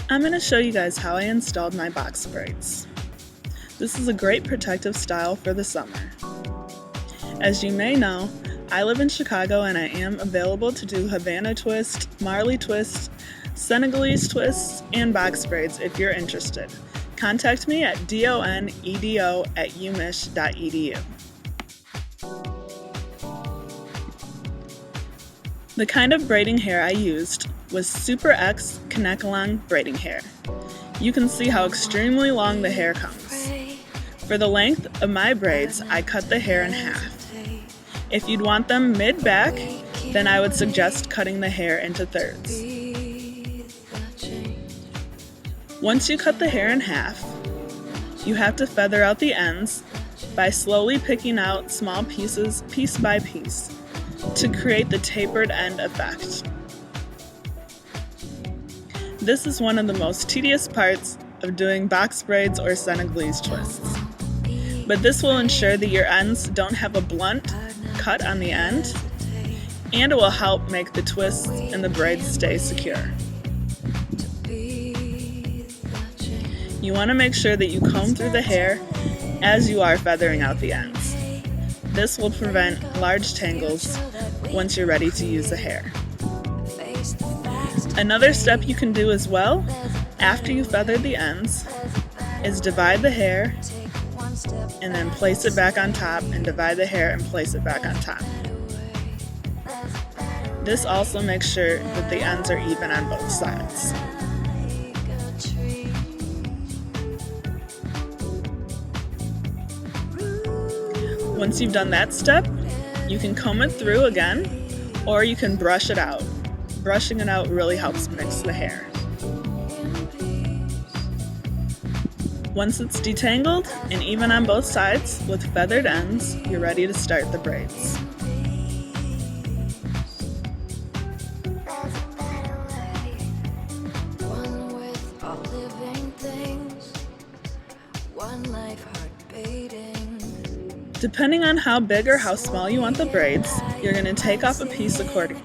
I'm going to show you guys how I installed my box braids. This is a great protective style for the summer. As you may know, I live in Chicago and I am available to do Havana twist, Marley twist, Senegalese twists, and box braids if you're interested. Contact me at donedo@umich.edu. The kind of braiding hair I used was Super X Kanekalon braiding hair. You can see how extremely long the hair comes. For the length of my braids, I cut the hair in half. If you'd want them mid-back, then I would suggest cutting the hair into thirds. Once you cut the hair in half, you have to feather out the ends by slowly picking out small pieces, piece by piece, to create the tapered end effect. This is one of the most tedious parts of doing box braids or Senegalese twists. But this will ensure that your ends don't have a blunt cut on the end, and it will help make the twists and the braids stay secure. You want to make sure that you comb through the hair as you are feathering out the ends. This will prevent large tangles once you're ready to use the hair. Another step you can do as well, after you feather the ends, is divide the hair and then place it back on top, and divide the hair and place it back on top. This also makes sure that the ends are even on both sides. Once you've done that step, you can comb it through again, or you can brush it out. Brushing it out really helps mix the hair. Once it's detangled and even on both sides with feathered ends, you're ready to start the braids. Depending on how big or how small you want the braids, you're going to take off a piece accordingly.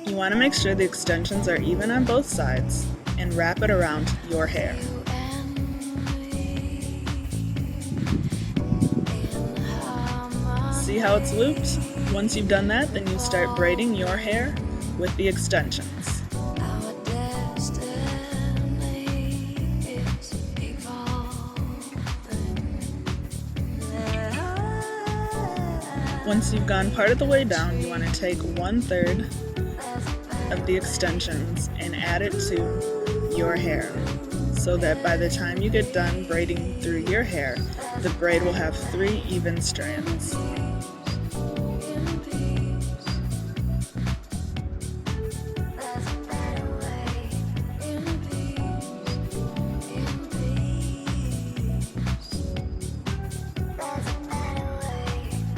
You want to make sure the extensions are even on both sides and wrap it around your hair. See how it's looped? Once you've done that, then you start braiding your hair with the extensions. Once you've gone part of the way down, you want to take 1/3 of the extensions and add it to your hair, so that by the time you get done braiding through your hair, the braid will have 3 even strands.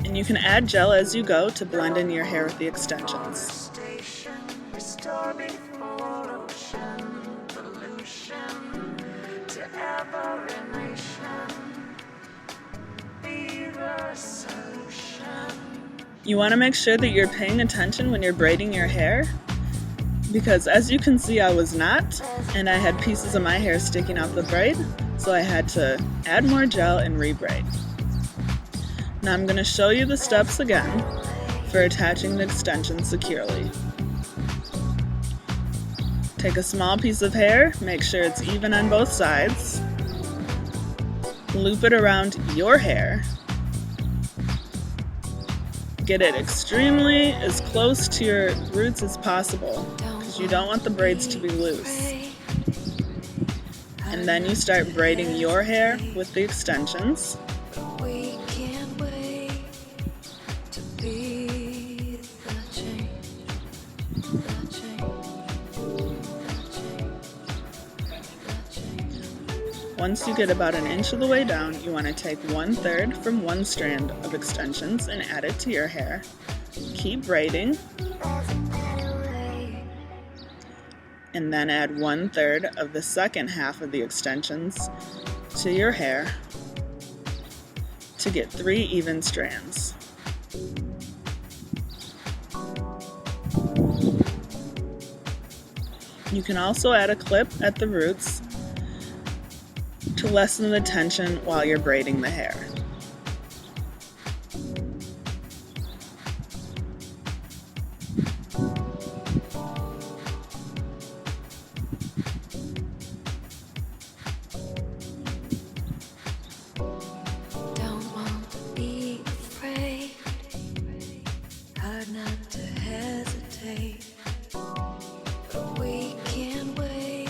And you can add gel as you go to blend in your hair with the extensions. You want to make sure that you're paying attention when you're braiding your hair, because as you can see, I was not, and I had pieces of my hair sticking out the braid, so I had to add more gel and rebraid. Now I'm going to show you the steps again for attaching the extension securely. Take a small piece of hair, make sure it's even on both sides, loop it around your hair, get it extremely as close to your roots as possible, because you don't want the braids to be loose. And then you start braiding your hair with the extensions. Once you get about 1 inch of the way down, you want to take 1/3 from one strand of extensions and add it to your hair. Keep braiding, and then add 1/3 of the second half of the extensions to your hair to get 3 even strands. You can also add a clip at the roots to lessen the tension while you're braiding the hair. Don't want to be afraid, hard not to hesitate, but we can't wait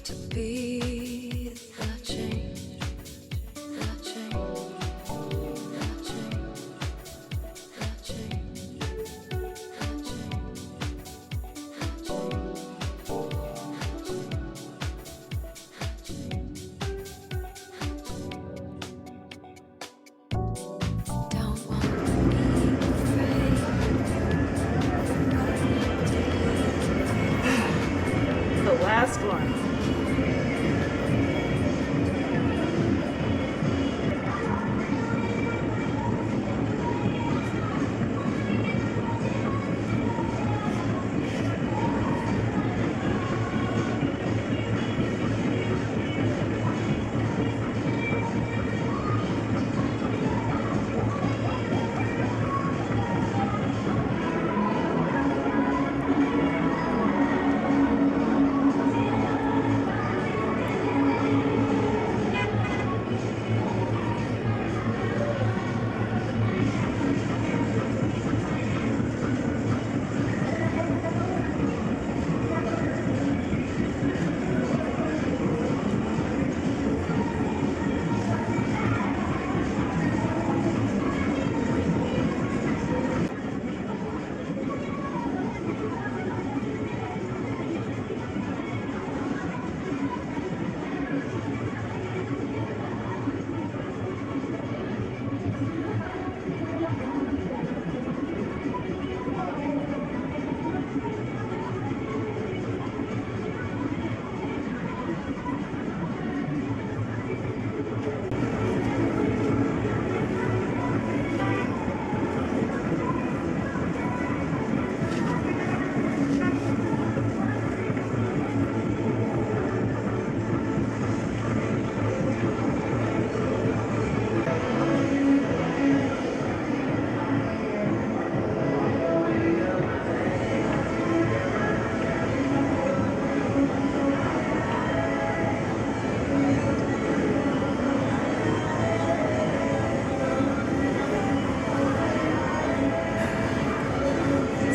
to be the change, the change, the change, the change, the change, the change. Don't want to be afraid. The last one.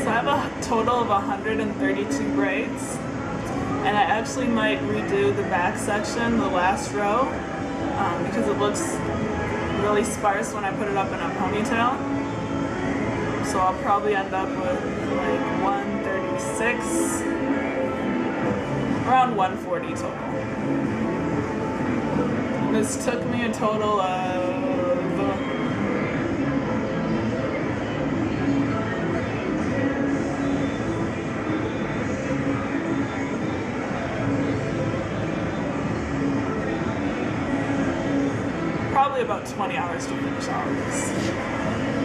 I have a total of 132 braids, and I actually might redo the back section, the last row, because it looks really sparse when I put it up in a ponytail. So I'll probably end up with like 136, around 140 total. And this took me a total of probably about 20 hours to finish all of this.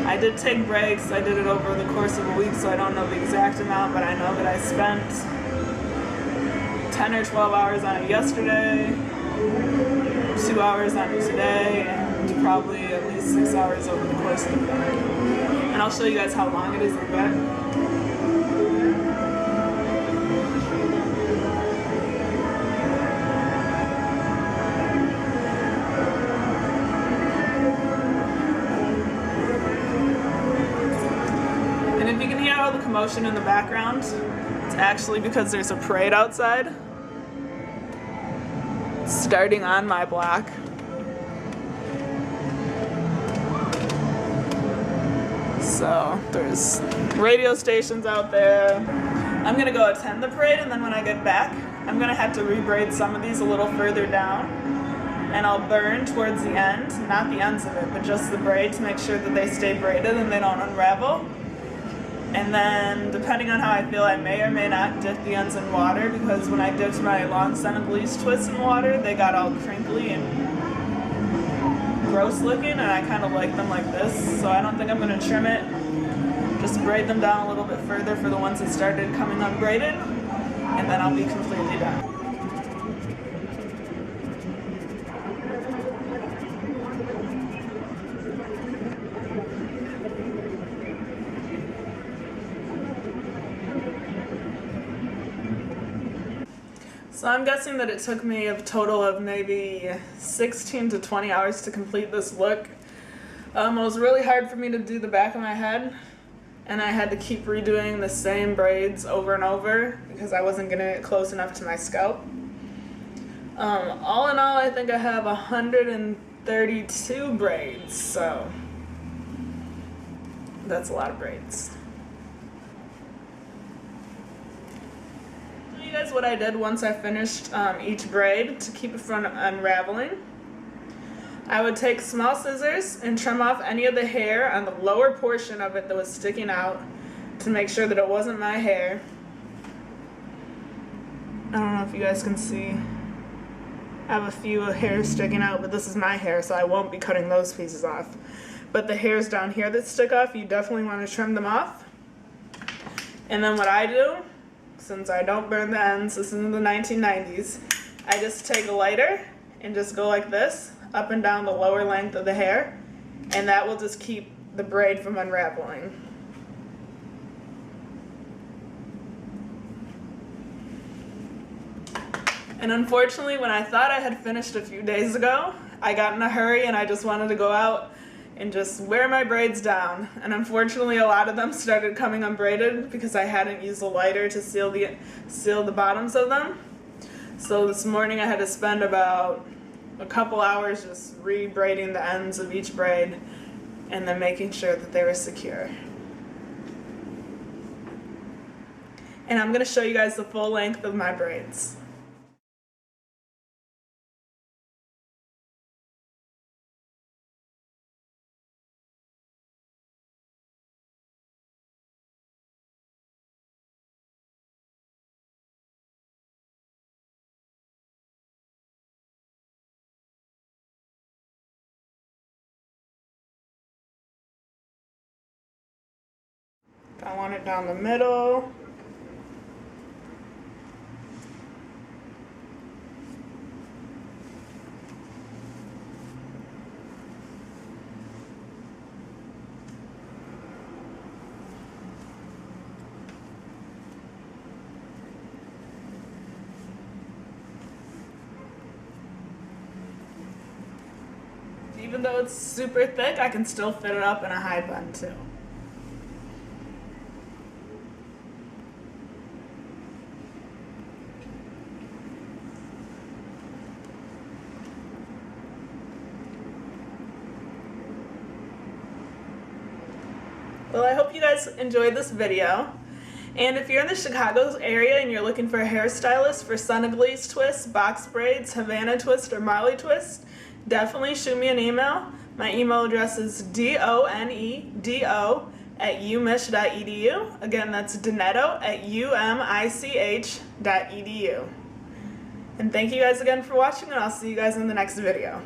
I did take breaks. I did it over the course of a week, so I don't know the exact amount, but I know that I spent 10 or 12 hours on it yesterday, 2 hours on it today, and probably at least 6 hours over the course of the week. And I'll show you guys how long it is in a bit. All the commotion in the background, it's actually because there's a parade outside starting on my block. So there's radio stations out there. I'm gonna go attend the parade, and then when I get back, I'm gonna have to rebraid some of these a little further down, and I'll burn towards the end, not the ends of it, but just the braid to make sure that they stay braided and they don't unravel. And then, depending on how I feel, I may or may not dip the ends in water, because when I dipped my long Senegalese twists in water, they got all crinkly and gross looking, and I kind of like them like this. So I don't think I'm going to trim it. Just braid them down a little bit further for the ones that started coming unbraided. and then I'll be completely done. So I'm guessing that it took me a total of maybe 16 to 20 hours to complete this look. It was really hard for me to do the back of my head, and I had to keep redoing the same braids over and over because I wasn't getting it close enough to my scalp. All in all, I think I have 132 braids, so that's a lot of braids. Guys, what I did once I finished each braid to keep it from unraveling, I would take small scissors and trim off any of the hair on the lower portion of it that was sticking out to make sure that it wasn't my hair. I don't know if you guys can see. I have a few hairs sticking out, but this is my hair, so I won't be cutting those pieces off. But the hairs down here that stick off, you definitely want to trim them off. And then what I do, since I don't burn the ends, this is in the 1990s, I just take a lighter and just go like this, up and down the lower length of the hair, and that will just keep the braid from unraveling. And unfortunately, when I thought I had finished a few days ago, I got in a hurry and I just wanted to go out and just wear my braids down. And unfortunately, a lot of them started coming unbraided because I hadn't used a lighter to seal the bottoms of them. So this morning I had to spend about a couple hours just re-braiding the ends of each braid and then making sure that they were secure. And I'm going to show you guys the full length of my braids. I want it down the middle. Even though it's super thick, I can still fit it up in a high bun too. Well, I hope you guys enjoyed this video. And if you're in the Chicago area and you're looking for a hairstylist for Senegalese twists, box braids, Havana twist, or Marley twist, definitely shoot me an email. My email address is donedo@umich.edu. Again, that's donedo@umich.edu. And thank you guys again for watching, and I'll see you guys in the next video.